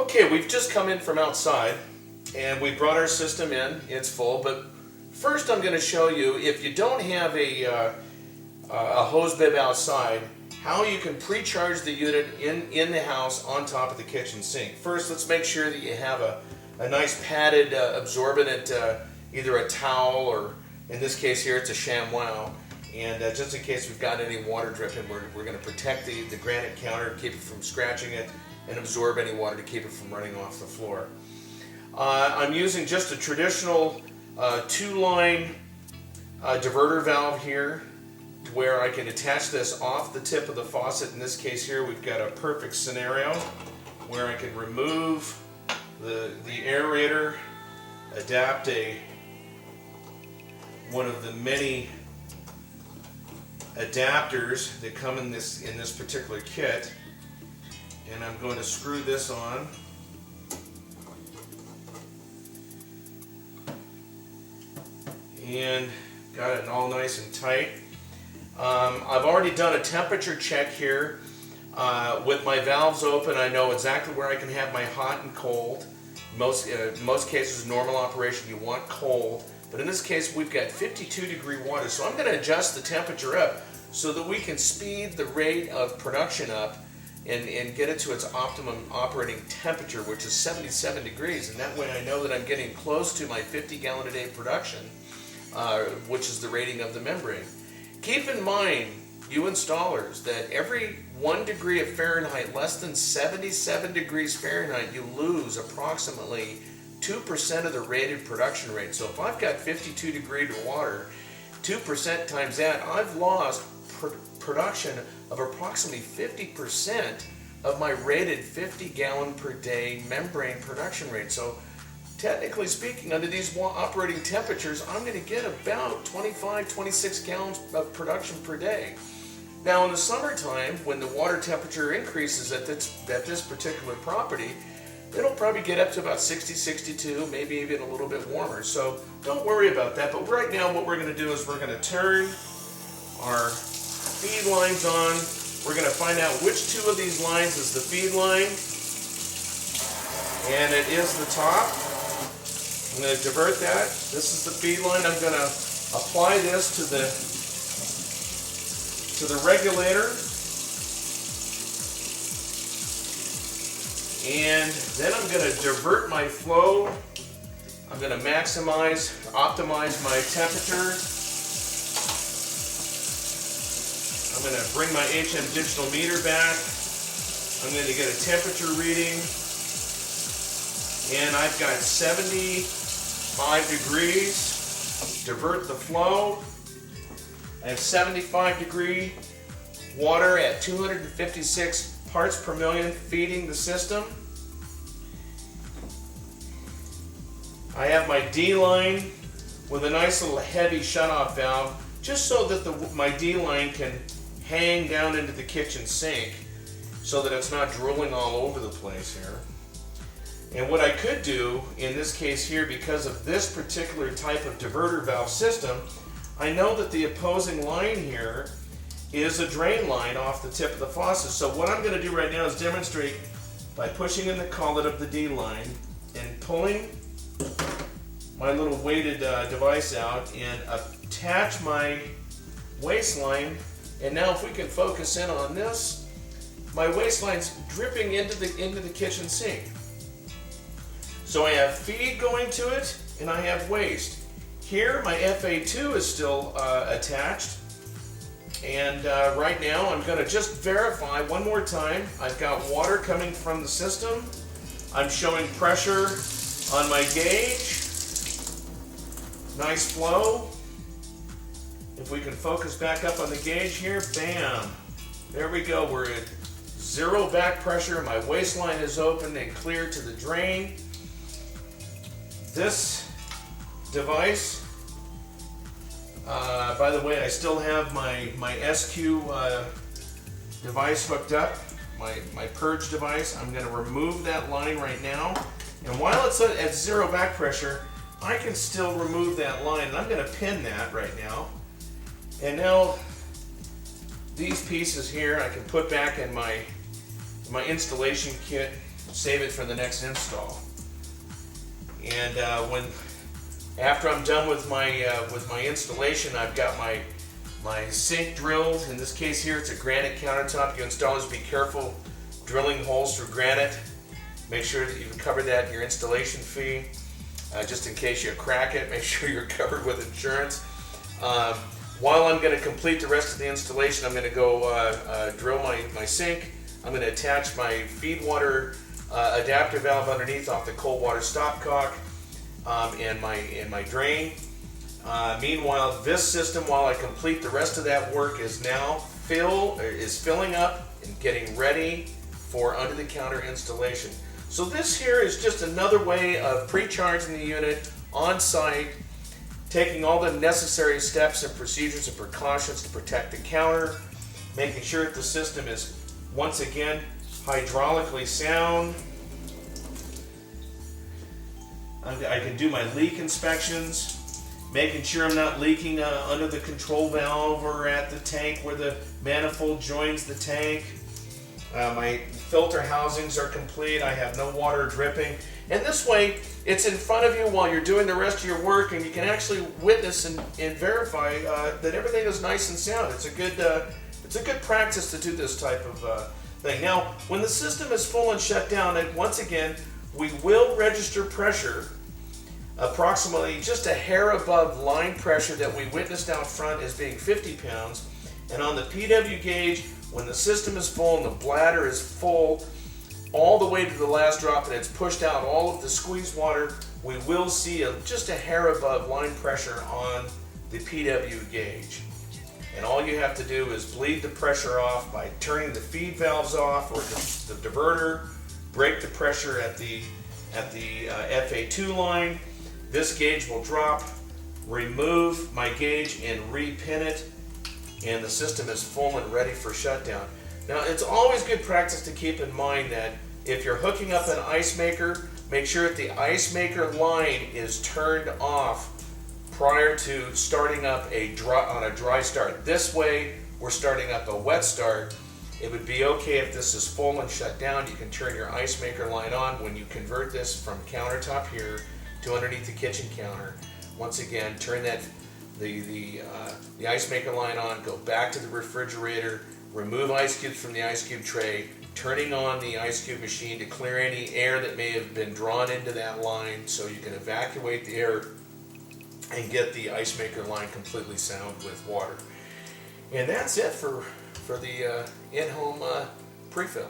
Okay, we've just come in from outside and we brought our system in. It's full, but first I'm going to show you, if you don't have a hose bib outside, how you can pre-charge the unit in the house on top of the kitchen sink. First, let's make sure that you have a nice padded absorbent, either a towel or in this case here it's a ShamWow. And just in case we've got any water dripping, we're going to protect the granite counter, keep it from scratching it, and absorb any water to keep it from running off the floor. I'm using just a traditional two-line diverter valve here, where I can attach this off the tip of the faucet. In this case here, we've got a perfect scenario where I can remove the aerator, adapt one of the many adapters that come in this particular kit, and I'm going to screw this on. And got it all nice and tight. I've already done a temperature check here. With my valves open, I know exactly where I can have my hot and cold. Most cases, normal operation, you want cold. But in this case, we've got 52-degree water. So I'm going to adjust the temperature up so that we can speed the rate of production up and get it to its optimum operating temperature, which is 77 degrees. And that way I know that I'm getting close to my 50-gallon-a-day production, which is the rating of the membrane. Keep in mind, you installers, that every 1 degree of Fahrenheit, less than 77 degrees Fahrenheit, you lose approximately 2% of the rated production rate. So if I've got 52 degree water, 2% times that, I've lost production of approximately 50% of my rated 50 gallon per day membrane production rate. So technically speaking, under these operating temperatures, I'm going to get about 25, 26 gallons of production per day. Now in the summertime, when the water temperature increases at this particular property, it'll probably get up to about 60, 62, maybe even a little bit warmer. So don't worry about that. But right now what we're going to do is we're going to turn our feed lines on. We're going to find out which two of these lines is the feed line. And it is the top. I'm going to divert that. This is the feed line. I'm going to apply this to the regulator. And then I'm going to divert my flow. I'm going to optimize my temperature. I'm going to bring my HM digital meter back. I'm going to get a temperature reading. And I've got 75 degrees. Divert the flow. I have 75 degree water at 256 parts per million feeding the system. I have my D line with a nice little heavy shutoff valve, just so that my D line can hang down into the kitchen sink so that it's not drooling all over the place here. And what I could do in this case here, because of this particular type of diverter valve system, I know that the opposing line here is a drain line off the tip of the faucet. So what I'm going to do right now is demonstrate by pushing in the collet of the D line and pulling my little weighted device out and attach my waistline. And now if we can focus in on this, my waistline's dripping into the kitchen sink. So I have feed going to it and I have waste. Here my FA2 is still attached. And right now I'm going to just verify one more time. I've got water coming from the system. I'm showing pressure on my gauge. Nice flow. If we can focus back up on the gauge here, bam. There we go. We're at zero back pressure. My waistline is open and clear to the drain. This device, by the way, I still have my SQ device hooked up, my purge device. I'm going to remove that line right now. And while it's at zero back pressure, I can still remove that line. And I'm going to pin that right now. And now these pieces here I can put back in my installation kit save it for the next install. And after I'm done with my installation, I've got my sink drilled. In this case here, it's a granite countertop. You installers, be careful drilling holes through granite. Make sure that you've covered that in your installation fee. Just in case you crack it, make sure you're covered with insurance. While I'm going to complete the rest of the installation, I'm going to go drill my sink. I'm going to attach my feed water adapter valve underneath off the cold water stopcock and my drain. Meanwhile, this system, while I complete the rest of that work, is now filling up and getting ready for under the counter installation. So this here is just another way of pre-charging the unit on site, taking all the necessary steps and procedures and precautions to protect the counter, making sure that the system is, once again, hydraulically sound. I can do my leak inspections, making sure I'm not leaking under the control valve or at the tank where the manifold joins the tank. My filter housings are complete. I have no water dripping. And this way, it's in front of you while you're doing the rest of your work, and you can actually witness and verify that everything is nice and sound. It's a good practice to do this type of thing. Now, when the system is full and shut down, once again, we will register pressure approximately just a hair above line pressure that we witnessed out front as being 50 pounds. And on the PW gauge, when the system is full and the bladder is full all the way to the last drop and it's pushed out all of the squeeze water, we will see just a hair above line pressure on the PW gauge. And all you have to do is bleed the pressure off by turning the feed valves off or the diverter, break the pressure at the FA2 line. This gauge will drop, remove my gauge and repin it, and the system is full and ready for shutdown. Now, it's always good practice to keep in mind that if you're hooking up an ice maker, make sure that the ice maker line is turned off prior to starting up on a dry start. This way, we're starting up a wet start. It would be okay if this is full and shut down. You can turn your ice maker line on when you convert this from countertop here to underneath the kitchen counter. Once again, turn the ice maker line on, go back to the refrigerator, remove ice cubes from the ice cube tray, turning on the ice cube machine to clear any air that may have been drawn into that line so you can evacuate the air and get the ice maker line completely sound with water. And that's it for the in-home pre-fill.